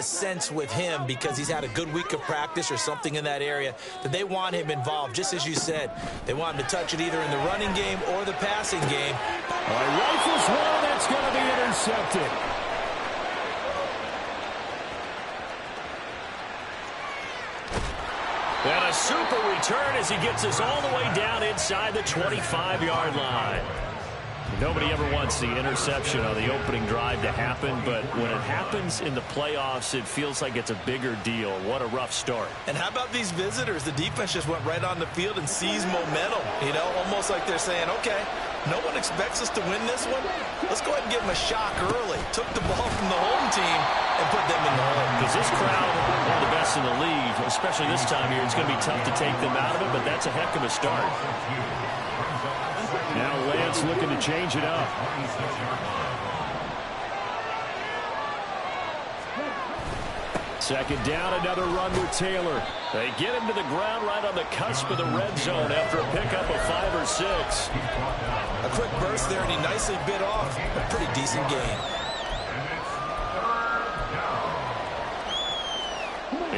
a sense with him, because he's had a good week of practice or something in that area, that they want him involved. Just as you said, they want him to touch it either in the running game or the passing game. All right, rifles one, that's going to be intercepted. And a super return as he gets us all the way down inside the 25-yard line. Nobody ever wants the interception on the opening drive to happen, but when it happens in the playoffs, it feels like it's a bigger deal. What a rough start. And how about these visitors? The defense just went right on the field and seized momentum, you know, almost like they're saying, okay, no one expects us to win this one. Let's go ahead and give them a shock early. Took the ball from the home team and put them in the hole. Because this crowd, one of the best in the league, especially this time of year, it's going to be tough to take them out of it, but that's a heck of a start. Now Lance looking to change it up. Second down, another run with Taylor. They get him to the ground right on the cusp of the red zone after a pickup of 5 or 6. A quick burst there, and he nicely bit off a pretty decent gain.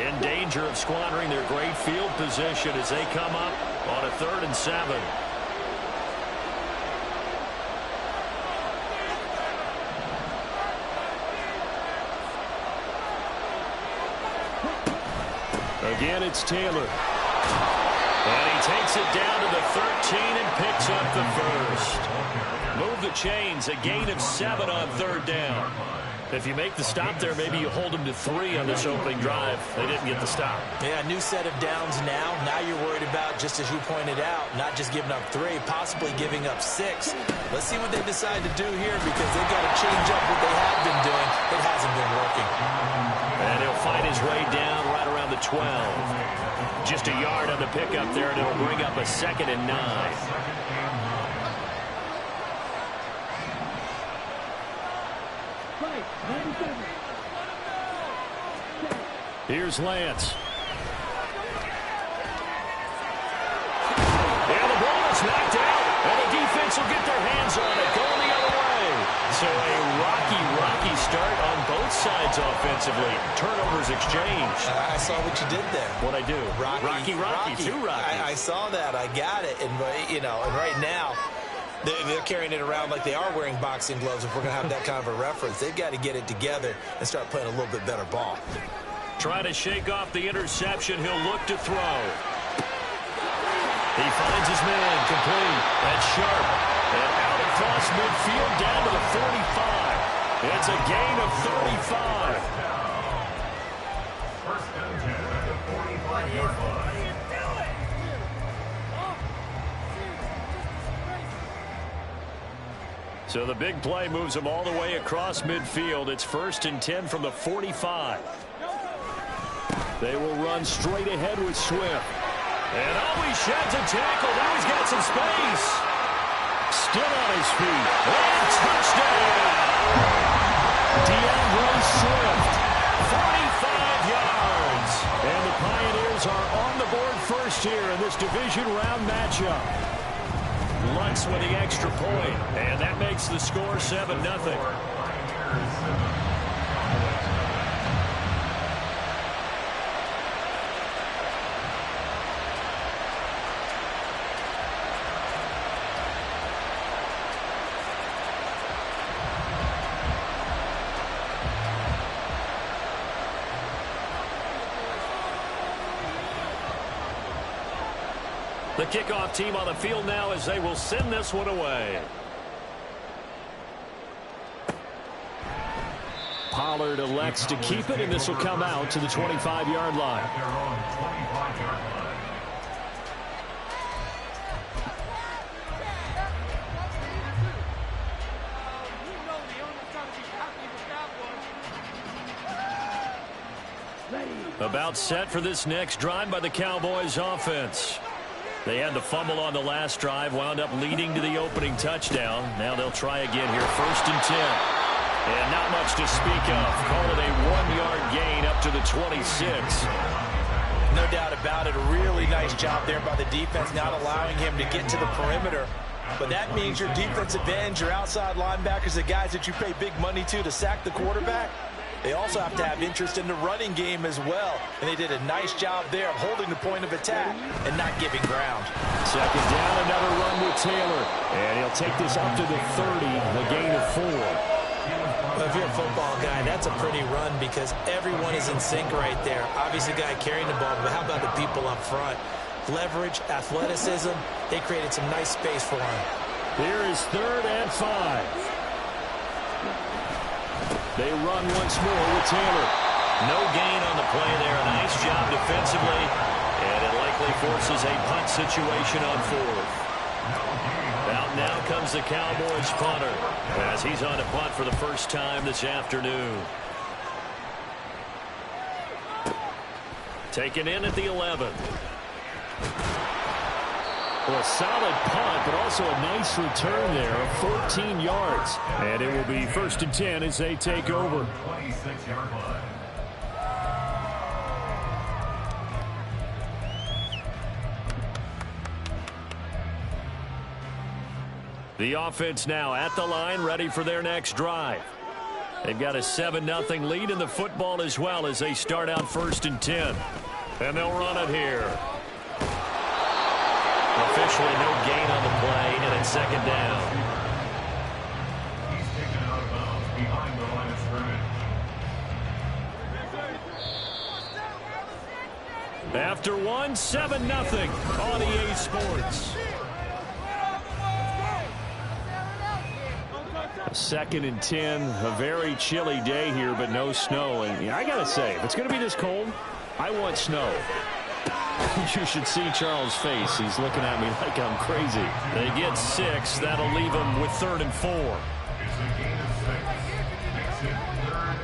In danger of squandering their great field position as they come up on a 3rd and 7. Again, it's Taylor. And he takes it down to the 13 and picks up the first. Move the chains, a gain of 7 on 3rd down. If you make the stop there, maybe you hold them to 3 on this opening drive. They didn't get the stop. Yeah, new set of downs now. Now you're worried about, just as you pointed out, not just giving up 3, possibly giving up 6. Let's see what they decide to do here, because they've got to change up what they have been doing. It hasn't been working. And he'll find his way down right around the 12. Just a yard on the pickup there, and it'll bring up a 2nd and 9. Here's Lance. And the ball is knocked out, and the defense will get their hands on it, going the other way. So a rocky start on both sides offensively. Turnovers exchanged. I saw what you did there. What'd I do? Rocky. Too rocky. I saw that. I got it. And, you know, and right now, they're carrying it around like they are wearing boxing gloves. If we're going to have that kind of a reference, they've got to get it together and start playing a little bit better ball. Trying to shake off the interception. He'll look to throw. He finds his man complete. That's sharp. And out across midfield down to the 45. It's a gain of 35. So the big play moves him all the way across midfield. It's 1st and 10 from the 45. They will run straight ahead with Swift. And always sheds a tackle. Now he's got some space. Still on his feet. And touchdown! DeAndre Swift, 45 yards. And the Pioneers are on the board first here in this division round matchup. Lutz with the extra point. And that makes the score 7-0. The kickoff team on the field now as they will send this one away. Pollard elects to keep it, and this will come out to the 25-yard line. About set for this next drive by the Cowboys offense. They had the fumble on the last drive, wound up leading to the opening touchdown. Now they'll try again here, 1st and 10. And not much to speak of. Call it a 1-yard gain up to the 26. No doubt about it. A really nice job there by the defense, not allowing him to get to the perimeter. But that means your defensive ends, your outside linebackers, the guys that you pay big money to sack the quarterback, They also have to have interest in the running game as well. And they did a nice job there of holding the point of attack and not giving ground. Second down, another run with Taylor. And he'll take this up to the 30, a gain of 4. Well, if you're a football guy, that's a pretty run because everyone is in sync right there. Obviously, the guy carrying the ball, but how about the people up front? Leverage, athleticism, they created some nice space for him. Here is 3rd and 5. They run once more with Taylor. No gain on the play there. A nice job defensively. And it likely forces a punt situation on 4th. Out now comes the Cowboys punter as he's on to punt for the first time this afternoon. Taken in at the 11. Well, a solid punt, but also a nice return there of 14 yards. And it will be 1st and 10 as they take over. The offense now at the line, ready for their next drive. They've got a 7-0 lead in the football as well as they start out 1st and 10. And they'll run it here. Officially no gain on the play, and it's 2nd down. He's taken out of bounds behind the line of scrimmage. After 7-0 on EA Sports. 2nd and 10, a very chilly day here, but no snow. And I got to say, if it's going to be this cold, I want snow. You should see Charles' face. He's looking at me like I'm crazy. They get 6. That'll leave them with 3rd and 4. It's a gain of 6. Makes it 3rd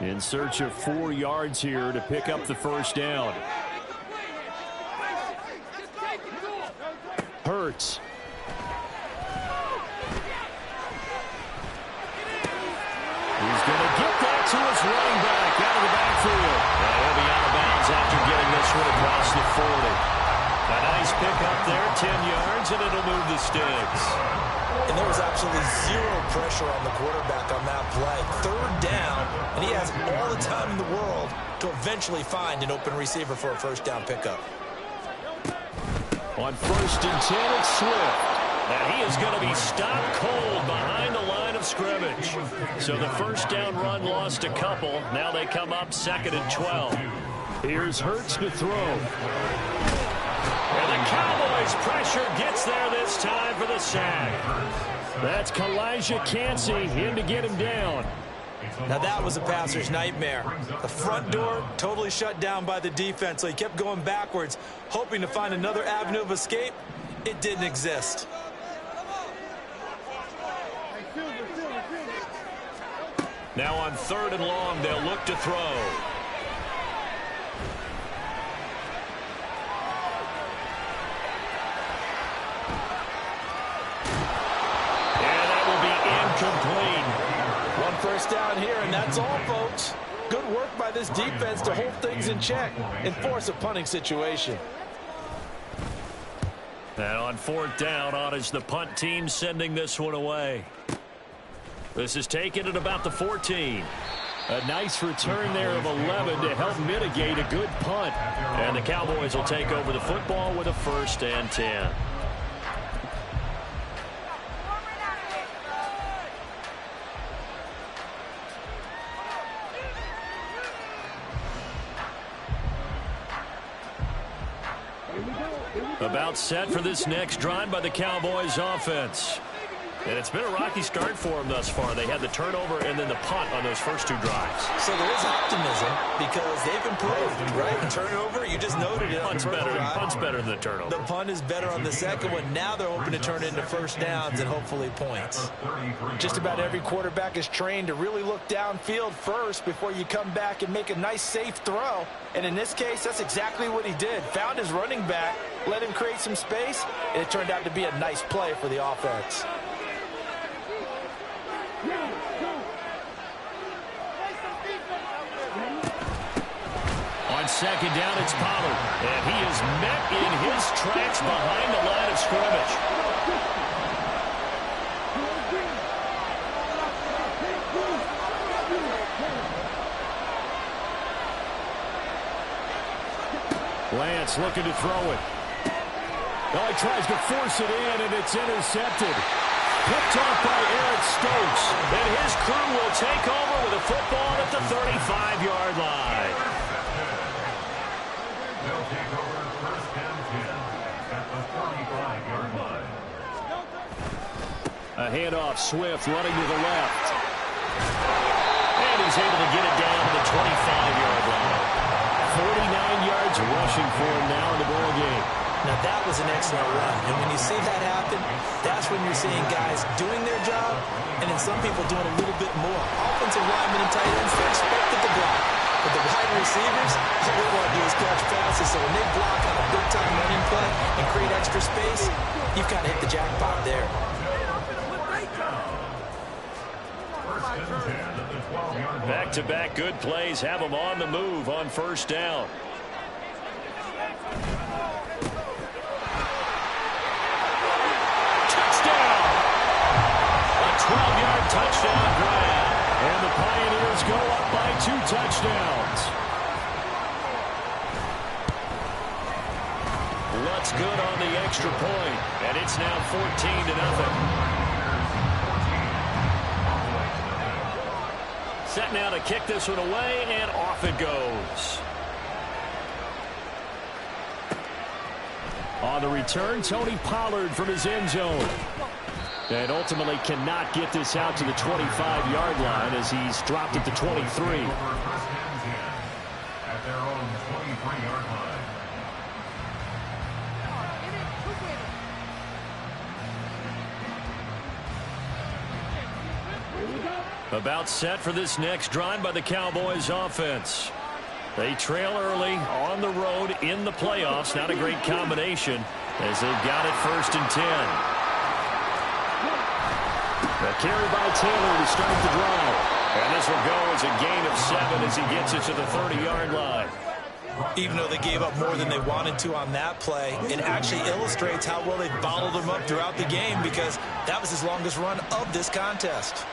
and 4. In search of 4 yards here to pick up the 1st down. Hurts. He's going to get that to his running back out of the backfield. And he'll be out of bounds after getting this one across the 40. A nice pick up there, 10 yards, and it'll move the sticks. And there was absolutely zero pressure on the quarterback on that play. 3rd down, and he has all the time in the world to eventually find an open receiver for a 1st down pickup. On 1st and 10, it's Swift. And he is going to be stopped cold behind the line of scrimmage. So the 1st down run lost a couple. Now they come up 2nd and 12. Here's Hurts to throw. And the Cowboys pressure gets there this time for the sack. That's Kalijah Cansey in to get him down. Now that was a passer's nightmare. The front door totally shut down by the defense, so he kept going backwards, hoping to find another avenue of escape. It didn't exist. Now on 3rd and long, they'll look to throw. And that will be incomplete. 1st down here, and that's all, folks. Good work by this defense to hold things in check and force a punting situation. And on 4th down, on is the punt team sending this one away. This is taken at about the 14. A nice return there of 11 to help mitigate a good punt. And the Cowboys will take over the football with a 1st and 10. About set for this next drive by the Cowboys offense. And it's been a rocky start for them thus far. They had the turnover and then the punt on those first 2 drives. So there is optimism because they've improved, right? Turnover, you just noted it. Punt's better than the turnover. The punt is better on the second one. Now they're hoping to turn it into 1st downs and hopefully points. Just about every quarterback is trained to really look downfield first before you come back and make a nice, safe throw. And in this case, that's exactly what he did. Found his running back, let him create some space, and it turned out to be a nice play for the offense. On 2nd down, it's Pollard. And he is met in his tracks behind the line of scrimmage. Lance looking to throw it. Oh, he tries to force it in, and it's intercepted. Picked off by Eric Stokes. And his crew will take over with a football at the 35-yard line. They'll take over first and 10 at the 35-yard line. A handoff, Swift running to the left. And he's able to get it down to the 25-yard line. 49 yards rushing for him now in the ball game. Now, that was an excellent run. And when you see that happen, that's when you're seeing guys doing their job and then some people doing a little bit more. Offensive linemen and tight ends, they're expected to block. But the wide receivers, all they want to do is catch passes. So when they block on a big-time running play and create extra space, you've kind of hit the jackpot there. Back-to-back good plays have them on the move on first down. Touchdown! A 12-yard touchdown grab. And the Pioneers go up by 2 touchdowns. Lutz good on the extra point, and it's now 14-0. Set now to kick this one away, and off it goes. On the return, Tony Pollard from his end zone. And ultimately cannot get this out to the 25-yard line as he's dropped at the 23. At their own 23-yard line. About set for this next drive by the Cowboys offense. They trail early on the road in the playoffs. Not a great combination as they've got it first and 10. A carry by Taylor to start the drive. And this will go as a gain of 7 as he gets it to the 30-yard line. Even though they gave up more than they wanted to on that play, it actually illustrates how well they bottled him up throughout the game because that was his longest run of this contest.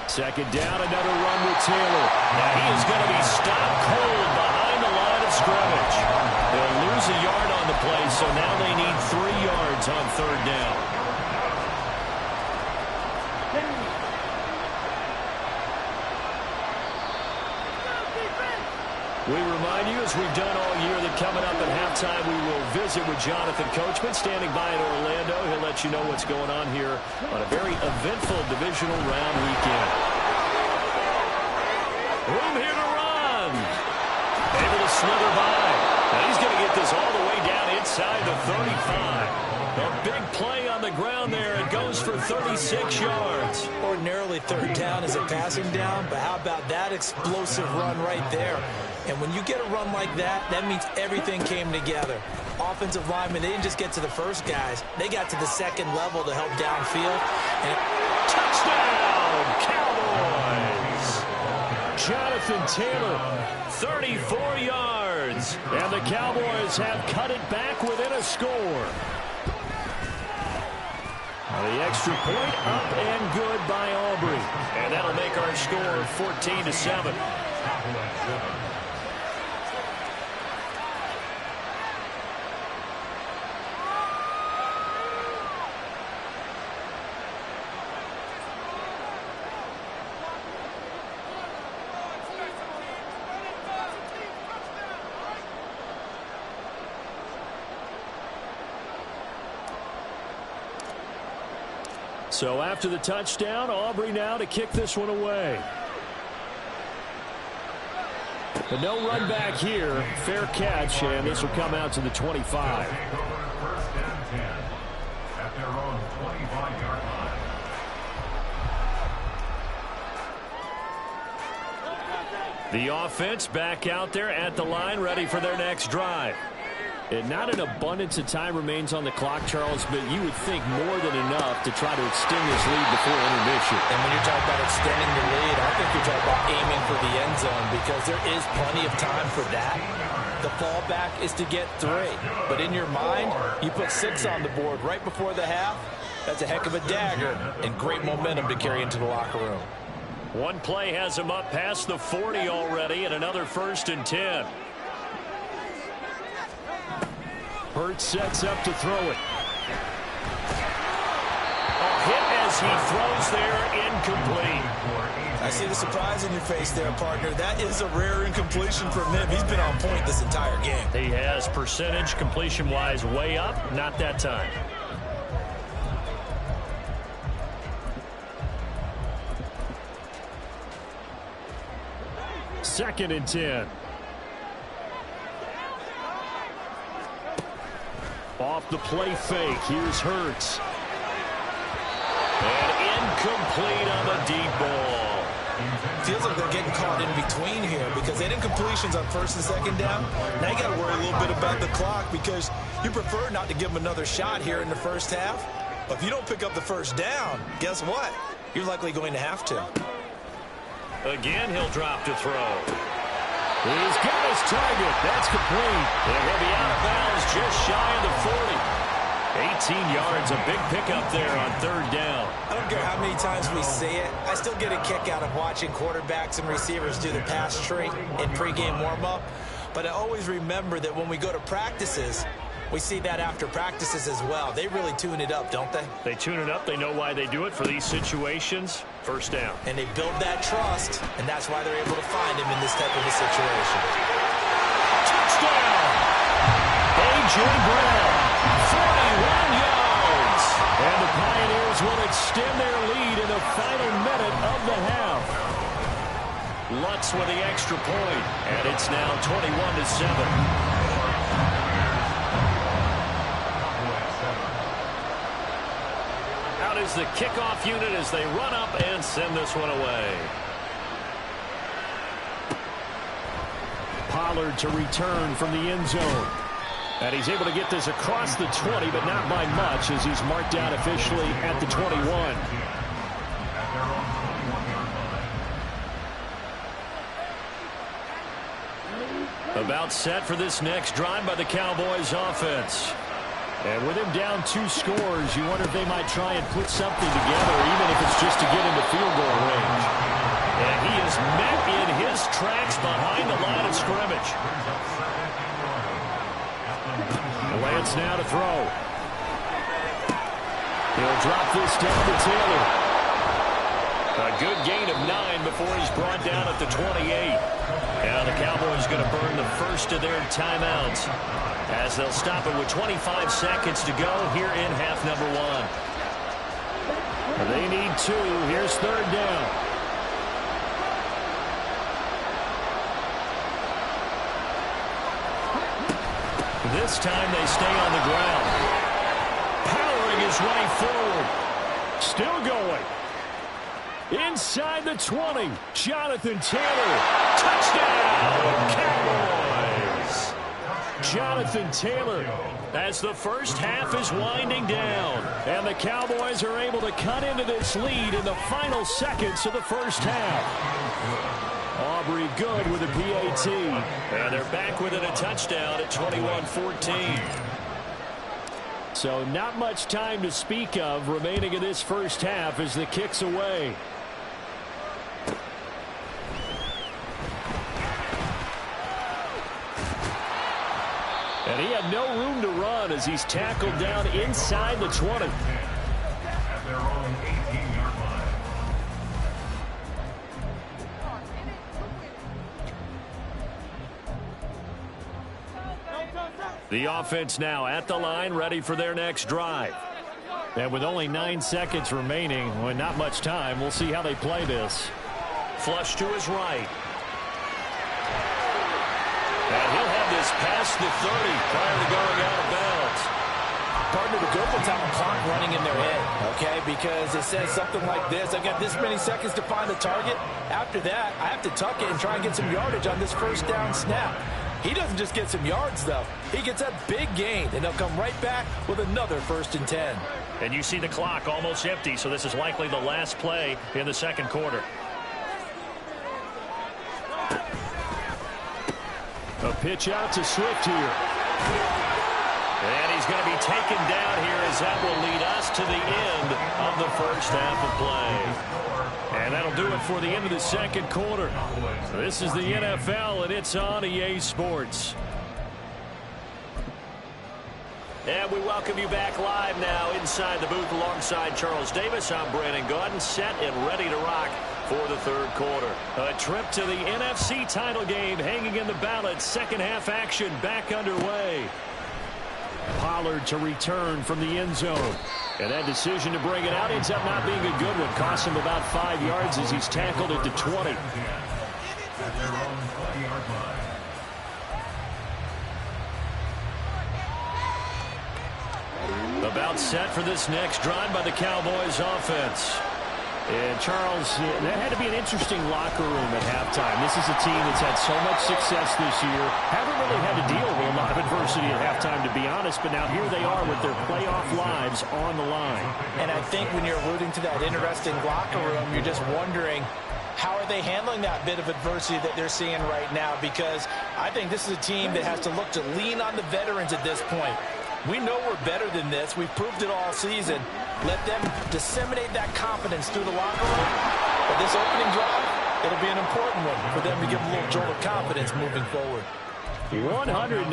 Second down, another run with Taylor. Now he is going to be stopped cold behind the line of scrimmage. They'll lose a yard on the play, so now they need 3 yards on third down. We remind you, as we've done all year, that coming up at halftime we will visit with Jonathan Coachman standing by in Orlando. He'll let you know what's going on here on a very eventful divisional round weekend. Room here to run. Able to slither by. Now he's going to get this all the way down inside the 35. A big play on the ground there. It goes for 36 yards. Ordinarily, third down is a passing down, but how about that explosive run right there? And when you get a run like that, that means everything came together. Offensive linemen, they didn't just get to the first guys. They got to the second level to help downfield. And touchdown, Cowboys! Jonathan Taylor, 34 yards. And the Cowboys have cut it back within a score. The extra point up and good by Aubrey. And that'll make our score 14-7. So after the touchdown, Aubrey now to kick this one away. But no run back here. Fair catch, and this will come out to the 25. First and 10 at their own 25-yard line. The offense back out there at the line, ready for their next drive. And not an abundance of time remains on the clock, Charles, but you would think more than enough to try to extend this lead before intermission. And when you're talking about extending the lead, I think you're talking about aiming for the end zone because there is plenty of time for that. The fallback is to get 3. But in your mind, you put 6 on the board right before the half. That's a heck of a dagger and great momentum to carry into the locker room. One play has him up past the 40 already, and another 1st and 10. Hurts sets up to throw it. A hit as he throws there, incomplete. I see the surprise in your face there, partner. That is a rare incompletion from him. He's been on point this entire game. He has percentage completion-wise way up, not that time. Second and 10. Off the play fake. Here's Hurts. And incomplete on the deep ball. Feels like they're getting caught in between here because they didn't completions on 1st and 2nd down. Now you got to worry a little bit about the clock because you prefer not to give them another shot here in the 1st half. But if you don't pick up the 1st down, guess what? You're likely going to have to. Again, he'll drop to throw. He's got his target. That's complete. And he'll be out of bounds just shy of the 40. 18 yards, a big pickup there on 3rd down. I don't care how many times we say it. I still get a kick out of watching quarterbacks and receivers do the pass tree in pregame warm-up. But I always remember that when we go to practices, we see that after practices as well. They really tune it up, don't they? They tune it up. They know why they do it for these situations. 1st down. And they build that trust, and that's why they're able to find him in this type of a situation. Touchdown! A.J. Brown, 41 yards. And the Pioneers will extend their lead in the final minute of the half. Lutz with the extra point, and it's now 21-7. Out is the kickoff unit as they run up and send this one away. Pollard to return from the end zone. And he's able to get this across the 20, but not by much as he's marked out officially at the 21. About set for this next drive by the Cowboys offense. And with him down 2 scores, you wonder if they might try and put something together, even if it's just to get into field goal range. And he is met in his tracks behind the line of scrimmage. Lance now to throw. He'll drop this down to Taylor. A good gain of 9 before he's brought down at the 28. Now the Cowboys going to burn the first of their timeouts as they'll stop it with 25 seconds to go here in half number 1. They need 2. Here's 3rd down. This time they stay on the ground. Powering his way forward. Still going. Inside the 20. Jonathan Taylor. Touchdown, Cowboys. Jonathan Taylor as the first half is winding down. And the Cowboys are able to cut into this lead in the final seconds of the first half. Aubrey good with a PAT. And they're back within a touchdown at 21-14. So not much time to speak of remaining in this first half as the kick's away. And he had no room to run as he's tackled down inside the 20. At their own 18-yard line. The offense now at the line, ready for their next drive. And with only 9 seconds remaining, well, not much time, we'll see how they play this. Flush to his right. And he'll have this past the 30 prior to going out of bounds. Partner, the Gophers have a clock running in their head, okay? Because it says something like this. I've got this many seconds to find the target. After that, I have to tuck it and try and get some yardage on this first down snap. He doesn't just get some yards, though. He gets a big gain, and they'll come right back with another 1st and 10. And you see the clock almost empty, so this is likely the last play in the second quarter. A pitch out to Swift here. And he's going to be taken down here as that will lead us to the end of the first half of play. And that'll do it for the end of the second quarter. This is the NFL, and it's on EA Sports. And we welcome you back live now inside the booth alongside Charles Davis. I'm Brandon Gaudin, set and ready to rock for the third quarter. A trip to the NFC title game hanging in the balance. Second half action back underway. Pollard to return from the end zone. And that decision to bring it out ends up not being a good one. Costs him about 5 yards as he's tackled at the 20. About set for this next drive by the Cowboys offense. And Charles, that had to be an interesting locker room at halftime. This is a team that's had so much success this year. Haven't really had to deal with a lot of adversity at halftime, to be honest. But now here they are with their playoff lives on the line. And I think when you're alluding to that interesting locker room, you're just wondering, how are they handling that bit of adversity that they're seeing right now? Because I think this is a team that has to look to lean on the veterans at this point. We know we're better than this. We've proved it all season. Let them disseminate that confidence through the locker room. But this opening drive, it'll be an important one for them to give a little jolt of confidence moving forward. 183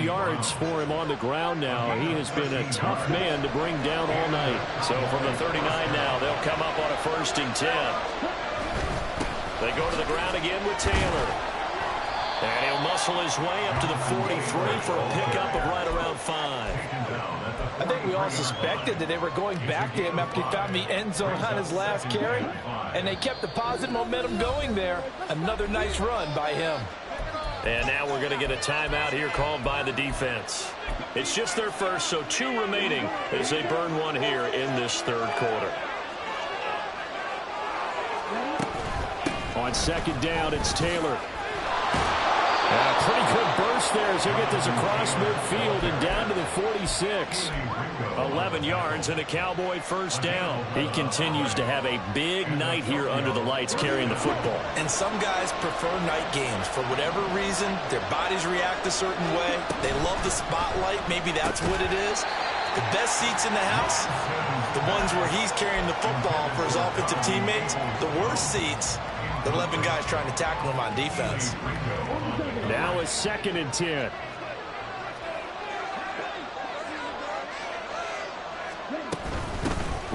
yards for him on the ground now. He has been a tough man to bring down all night. So from the 39 now, they'll come up on a 1st and 10. They go to the ground again with Taylor. And he'll muscle his way up to the 43 for a pickup of right around 5. I think we all suspected that they were going back to him after he found the end zone on his last carry. And they kept the positive momentum going there. Another nice run by him. And now we're going to get a timeout here called by the defense. It's just their first, so 2 remaining as they burn one here in this third quarter. On 2nd down, it's Taylor. And a pretty good burst there as he'll get this across midfield and down to the 46. 11 yards and a Cowboy 1st down. He continues to have a big night here under the lights carrying the football. And some guys prefer night games. For whatever reason, their bodies react a certain way. They love the spotlight. Maybe that's what it is. The best seats in the house, the ones where he's carrying the football for his offensive teammates. The worst seats, the 11 guys trying to tackle him on defense. Now a 2nd and 10.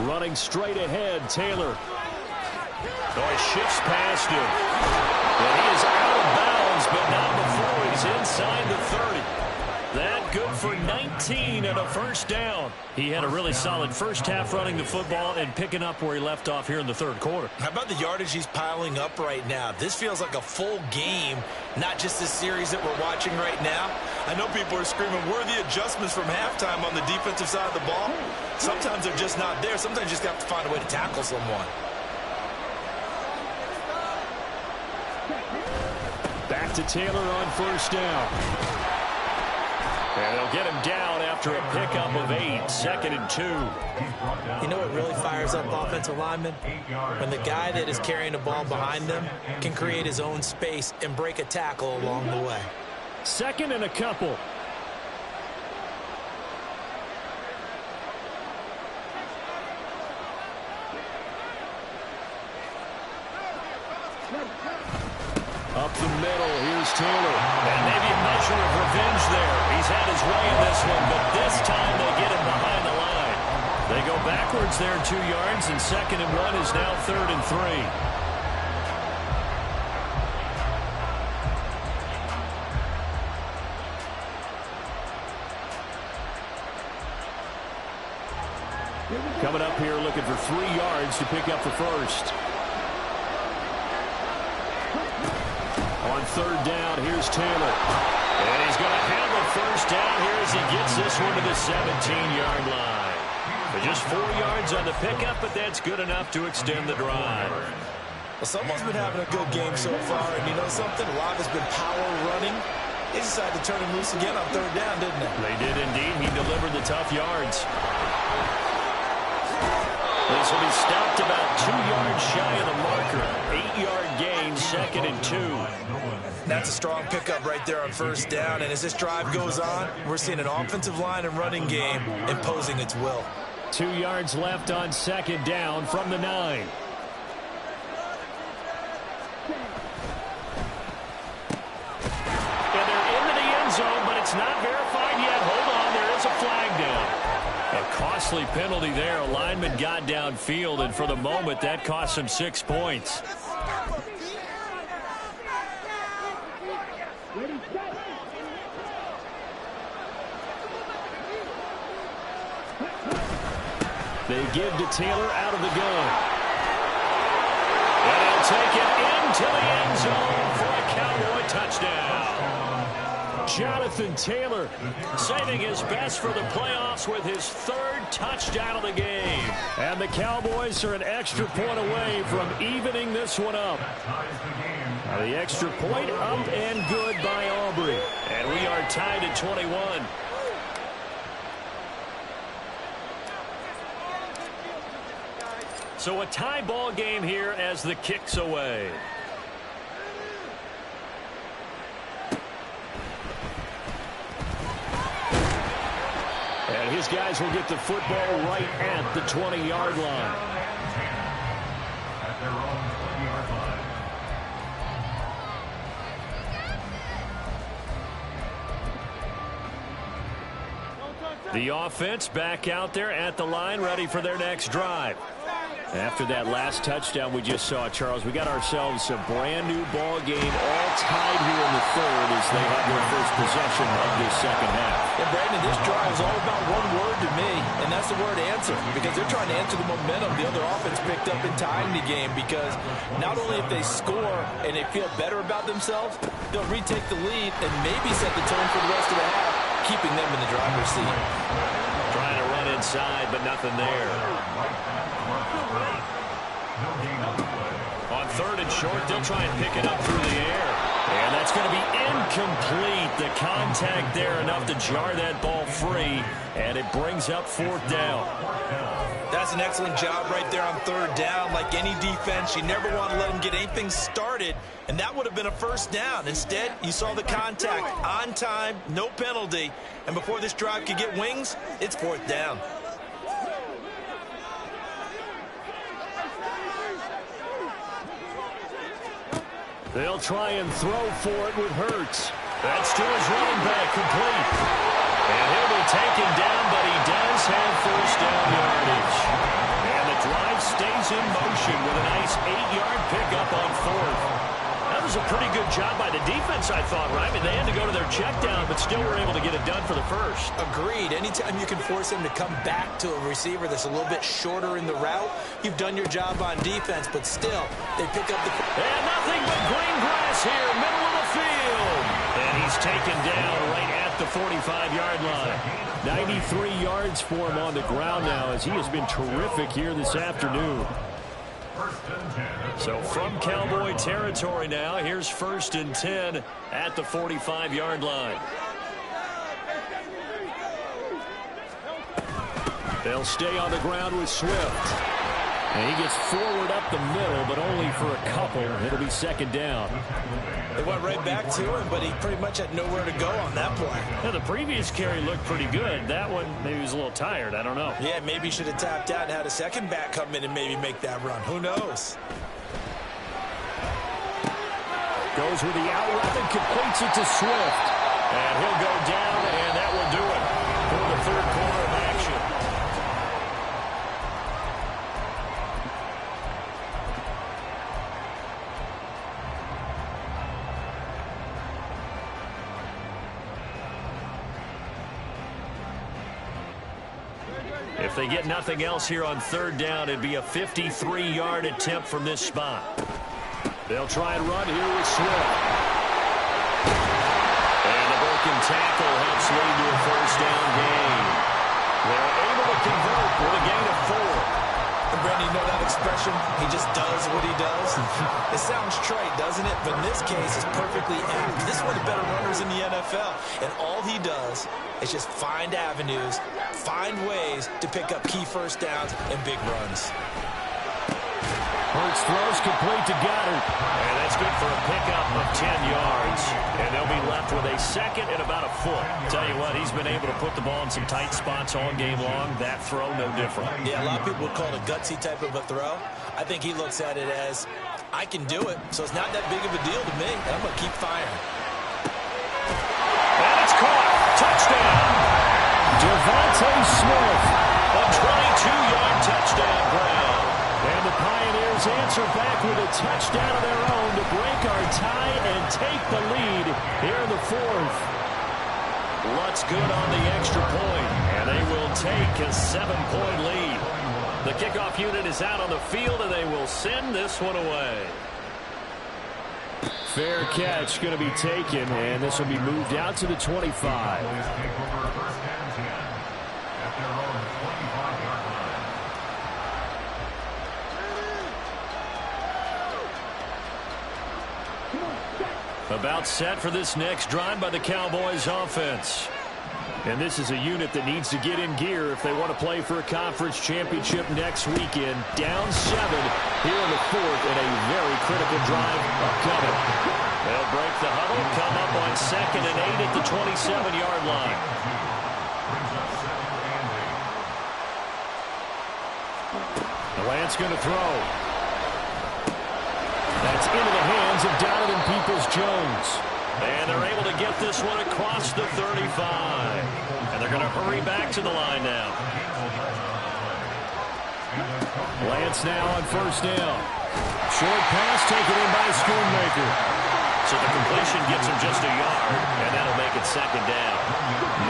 Running straight ahead, Taylor. Oh, he shifts past him. And he is out of bounds, but not before he's inside the 30. That good for 19 and a 1st down. He had a really solid first half running the football and picking up where he left off here in the third quarter. How about the yardage he's piling up right now? This feels like a full game, not just this series that we're watching right now. I know people are screaming, where are the adjustments from halftime on the defensive side of the ball? Sometimes they're just not there. Sometimes you just have to find a way to tackle someone. Back to Taylor on 1st down. And they'll get him down after a pickup of 8, 2nd and 2. You know what really fires up offensive linemen? When the guy that is carrying the ball behind them can create his own space and break a tackle along the way. 2nd and a couple. Up the middle, here's Taylor. And maybe a measure of revenge there. He's had his way in this one, but this time they get him behind the line. They go backwards there 2 yards, and 2nd and 1 is now 3rd and 3. Coming up here looking for 3 yards to pick up the 1st. On 3rd down, here's Taylor. And he's going to have a 1st down here as he gets this one to the 17-yard line. But just 4 yards on the pickup, but that's good enough to extend the drive. Well, someone's been having a good game so far, and you know something? A lot has been power running. They decided to turn him loose again on 3rd down, didn't they? They did indeed. He delivered the tough yards. This will be stopped about 2 yards shy of the marker. 8-yard gain, 2nd and 2. That's a strong pickup right there on first down. And as this drive goes on, we're seeing an offensive line and running game imposing its will. 2 yards left on 2nd down from the 9. And they're into the end zone, but it's not verified yet. Hold on, there is a flag down. A costly penalty there. A lineman got downfield, and for the moment, that cost him 6 points. They give to Taylor out of the gun. And he'll take it into the end zone for a Cowboy touchdown. Jonathan Taylor saving his best for the playoffs with his 3rd touchdown of the game. And the Cowboys are an extra point away from evening this one up. The extra point up and good by Aubrey. And we are tied at 21. So a tie ball game here as the kick's away. And his guys will get the football right at the 20-yard line. At their own 20-yard line. The offense back out there at the line, ready for their next drive. After that last touchdown we just saw, Charles, we got ourselves a brand-new ball game, all tied here in the 3rd as they have their first possession of this 2nd half. Yeah, Brandon, this drive is all about one word to me, and that's the word answer, because they're trying to answer the momentum the other offense picked up in tying the game, because not only if they score and they feel better about themselves, they'll retake the lead and maybe set the tone for the rest of the half, keeping them in the driver's seat. Trying to run inside, but nothing there. On 3rd and short, they'll try and pick it up through the air. And that's going to be incomplete. The contact there enough to jar that ball free, and it brings up 4th down. That's an excellent job right there on 3rd down. Like any defense, you never want to let them get anything started, and that would have been a first down. Instead, you saw the contact on time, no penalty, and before this drive could get wings, it's 4th down. They'll try and throw for it with Hurts. That's to his running back, complete. And he'll be taken down, but he does have first down yardage. And the drive stays in motion with a nice 8-yard pickup on 4th. That was a pretty good job by the defense, I thought, right? I mean, they had to go to their check down, but still were able to get it done for the first. Agreed. Anytime you can force him to come back to a receiver that's a little bit shorter in the route, you've done your job on defense, but still, they pick up the... And nothing but green grass here, middle of the field. And he's taken down right at the 45-yard line. 93 yards for him on the ground now as he has been terrific here this afternoon. So from Cowboy territory now, here's 1st and 10 at the 45-yard line. They'll stay on the ground with Swift. And he gets forward up the middle, but only for a couple. It'll be 2nd down. They went right back to him, but he pretty much had nowhere to go on that play. Yeah, the previous carry looked pretty good. That one, maybe he was a little tired. I don't know. Yeah, maybe he should have tapped out and had a second back come in and maybe make that run. Who knows? Goes with the out route and completes it to Swift. And he'll go down, and that will do it for the 3rd quarter of action. If they get nothing else here on 3rd down, it'd be a 53-yard attempt from this spot. They'll try and run here with Swift. And the broken tackle helps lead to a first down gain. They're able to convert with a gain of 4. Brandon, you know that expression? He just does what he does. It sounds trite, doesn't it? But in this case, it's perfectly apt. This is one of the better runners in the NFL. And all he does is just find avenues, find ways to pick up key first downs and big runs. Hurts throws complete to Goddard. And that's good for a pickup of 10 yards. And they'll be left with a second and about a foot. Tell you what, he's been able to put the ball in some tight spots all game long. That throw, no different. Yeah, a lot of people would call it a gutsy type of a throw. I think he looks at it as, I can do it, so it's not that big of a deal to me, and I'm going to keep firing. And it's caught. Touchdown. Devontae Smith. A 22-yard touchdown grab. And the Pioneers answer back with a touchdown of their own to break our tie and take the lead here in the fourth. Lutz good on the extra point, and they will take a 7-point lead. The kickoff unit is out on the field, and they will send this one away. Fair catch going to be taken, and this will be moved out to the 25. Take over first and 10 at their own 25-yard line. About set for this next drive by the Cowboys offense. And this is a unit that needs to get in gear if they want to play for a conference championship next weekend. Down 7 here in the fourth and a very critical drive upcoming. They'll break the huddle, come up on 2nd and 8 at the 27-yard line. Lance going to throw. That's into the hands of Donovan Peoples-Jones. And they're able to get this one across the 35. And they're going to hurry back to the line now. Lance now on first down. Short pass taken in by Schoonmaker. So the completion gets him just a yard, and that'll make it 2nd down.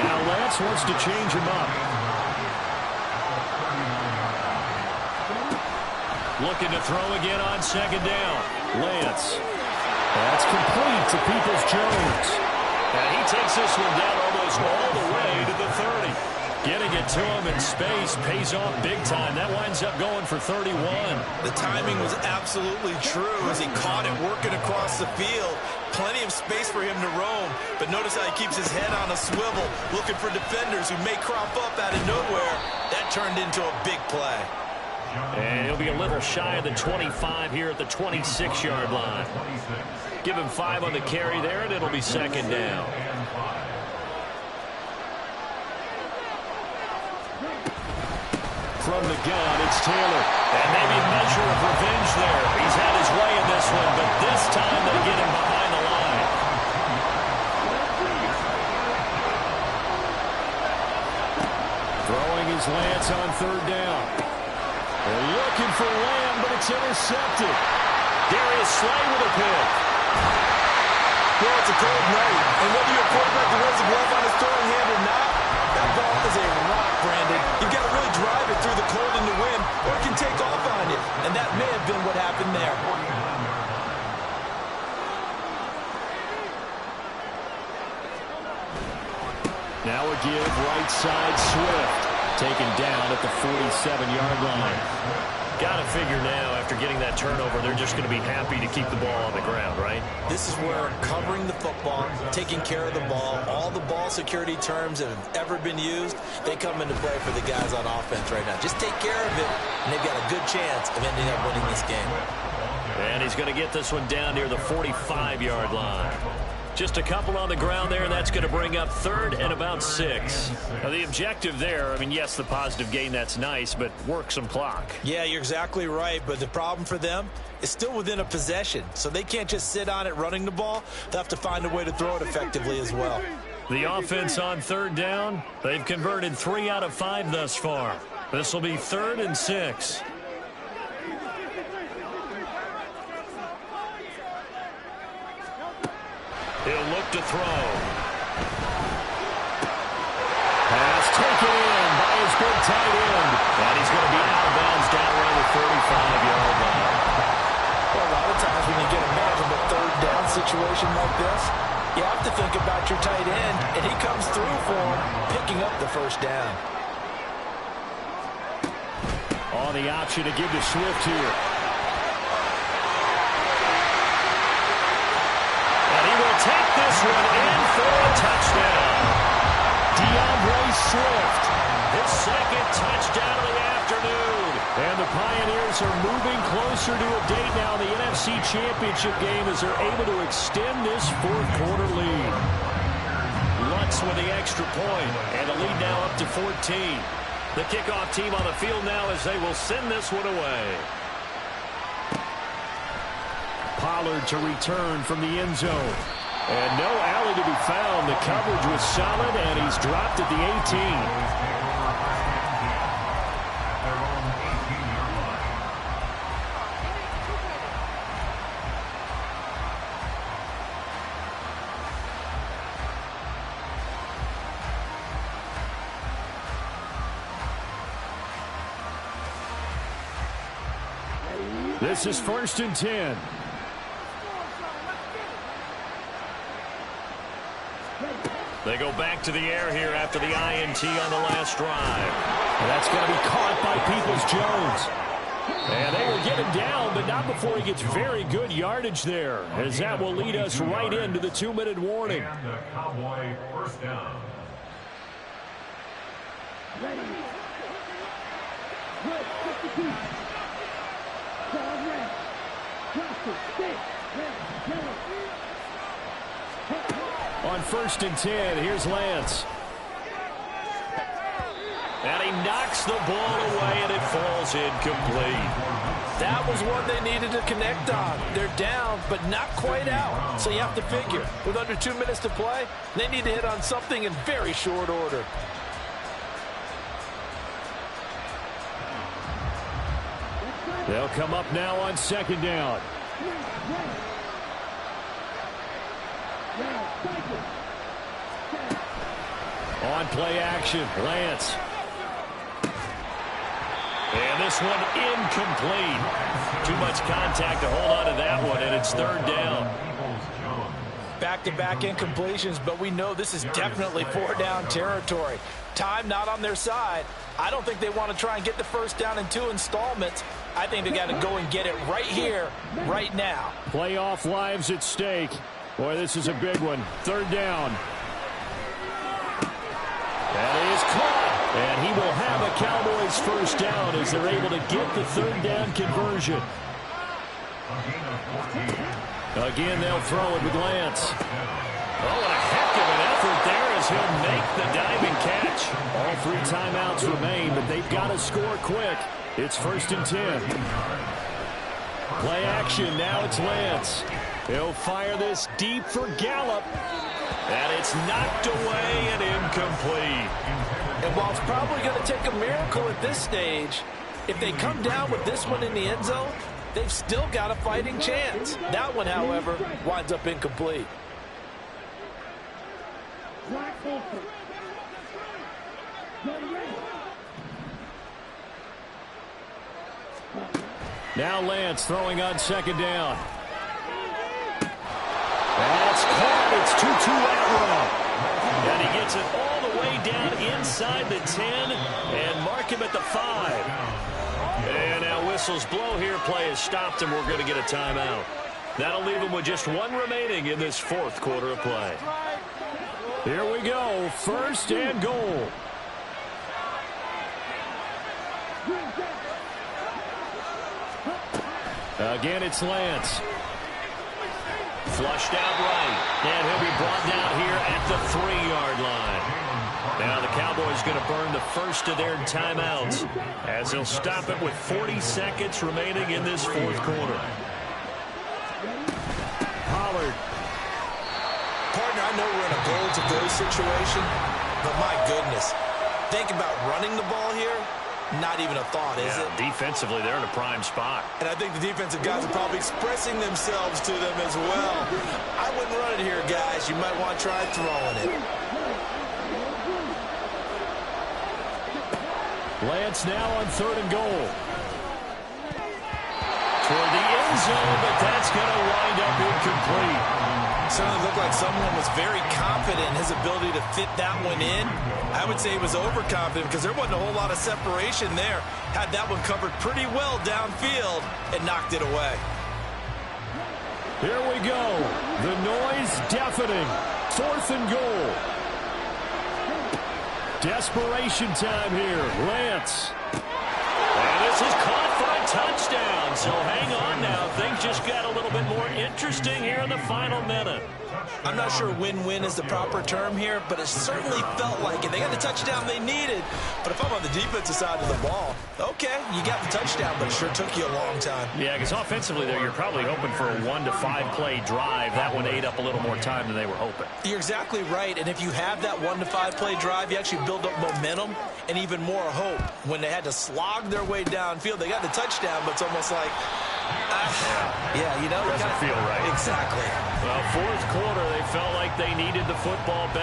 Now Lance wants to change him up. Looking to throw again on 2nd down. Lance. That's complete to Peoples-Jones. And he takes this one down almost all the way to the 30. Getting it to him in space pays off big time. That winds up going for 31. The timing was absolutely true as he caught it working across the field. Plenty of space for him to roam, but notice how he keeps his head on a swivel, looking for defenders who may crop up out of nowhere. That turned into a big play. And he'll be a little shy of the 25 here at the 26-yard line. Give him 5 on the carry there, and it'll be 2nd down. From the gun, it's Taylor. And maybe a measure of revenge there. He's had his way in this one, but this time they get him behind the line. Throwing his Lance on 3rd down. They're looking for Lamb, but it's intercepted. Darius Slay with a pick. Well, it's a cold night, and whether you're a quarterback who wears a glove on his throwing hand or not, that ball is a rock, Brandon. You've got to really drive it through the cold and the wind, or it can take off on you, and that may have been what happened there. Now a give right side Swift. Taken down at the 47-yard line. Got to figure now, after getting that turnover, they're just going to be happy to keep the ball on the ground, right? This is where covering the football, taking care of the ball, all the ball security terms that have ever been used, they come into play for the guys on offense right now. Just take care of it, and they've got a good chance of ending up winning this game. And he's going to get this one down near the 45-yard line. Just a couple on the ground there, and that's going to bring up 3rd and about 6. Now, the objective there, I mean, yes, the positive gain, that's nice, but work some clock. Yeah, you're exactly right, but the problem for them is still within a possession, so they can't just sit on it running the ball. They'll have to find a way to throw it effectively as well. The offense on 3rd down, they've converted 3 out of 5 thus far. This will be 3rd and 6. He'll look to throw. Pass taken in by his big tight end. And he's going to be out of bounds down around the 35-yard line. Well, a lot of times when you get a manageable 3rd down situation like this, you have to think about your tight end, and he comes through for him, picking up the 1st down. Oh, the option to give to Swift here. And he will take this one in for a touchdown. DeAndre Swift, his second touchdown of the afternoon. And the Pioneers are moving closer to a date now in the NFC Championship game as they're able to extend this fourth-quarter lead. Lutz with the extra point, and the lead now up to 14. The kickoff team on the field now as they will send this one away. Pollard to return from the end zone. And no alley to be found. The coverage was solid, and he's dropped at the 18. This is 1st and 10. They go back to the air here after the INT on the last drive. And that's going to be caught by Peoples-Jones. And they will get him down, but not before he gets very good yardage there, as that will lead us right into the 2-minute warning. And the Cowboy first down. On 1st and 10, here's Lance. And he knocks the ball away, and it falls incomplete. That was one they needed to connect on. They're down, but not quite out. So you have to figure, with under 2 minutes to play, they need to hit on something in very short order. They'll come up now on 2nd down. On play action, Lance. And this one incomplete. Too much contact to hold on to that one, and it's 3rd down. Back-to-back incompletions, but we know this is definitely 4-down territory. Time not on their side. I don't think they want to try and get the first down in 2 installments. I think they got to go and get it right here, right now. Playoff lives at stake. Boy, this is a big one. 3rd down. That is caught. And he will have a Cowboys first down as they're able to get the 3rd down conversion. Again, they'll throw it with Lance. Oh, what a heck of an effort there as he'll make the diving catch. All 3 timeouts remain, but they've got to score quick. It's 1st and 10. Play action. Now it's Lance. He'll fire this deep for Gallup. And it's knocked away and incomplete. And while it's probably going to take a miracle at this stage, if they come down with this one in the end zone, they've still got a fighting chance. That one, however, winds up incomplete. Now Lance throwing on 2nd down. That's caught. It's Tutu Atwell. And he gets it all the way down inside the 10 and mark him at the 5. And now whistles blow here. Play is stopped, and we're going to get a timeout. That'll leave him with just 1 remaining in this 4th quarter of play. Here we go. 1st and goal. Again, it's Lance. Flushed out right. And he'll be brought down here at the 3-yard line. Now the Cowboys going to burn the first of their timeouts as they'll stop it with 40 seconds remaining in this 4th quarter. Pollard. Partner, I know we're in a goal-to-go situation, but my goodness, think about running the ball here. Not even a thought, is it? Defensively, they're in a prime spot. And I think the defensive guys are probably expressing themselves to them as well. I wouldn't run it here, guys. You might want to try throwing it. Lance now on 3rd and goal. Toward the end zone, but that's going to wind up incomplete. certainly looked like someone was very confident in his ability to fit that one in. I would say he was overconfident because there wasn't a whole lot of separation there. Had that one covered pretty well downfield and knocked it away. Here we go. The noise deafening. 4th and goal. Desperation time here. Lance. And this is caught for a touchdown. So hang on now. Things just got a little bit more interesting here in the final minute. I'm not sure win-win is the proper term here, but it certainly felt like it. They got the touchdown they needed. But if I'm on the defensive side of the ball, okay, you got the touchdown, but it sure took you a long time. Yeah, because offensively there, you're probably hoping for a 1 to 5 play drive. That one ate up a little more time than they were hoping. You're exactly right. And if you have that 1 to 5 play drive, you actually build up momentum and even more hope. When they had to slog their way downfield, they got the touchdown, but it's almost like, yeah, you know, Doesn't feel right. Exactly. Well, 4th quarter, they felt like they needed the football back.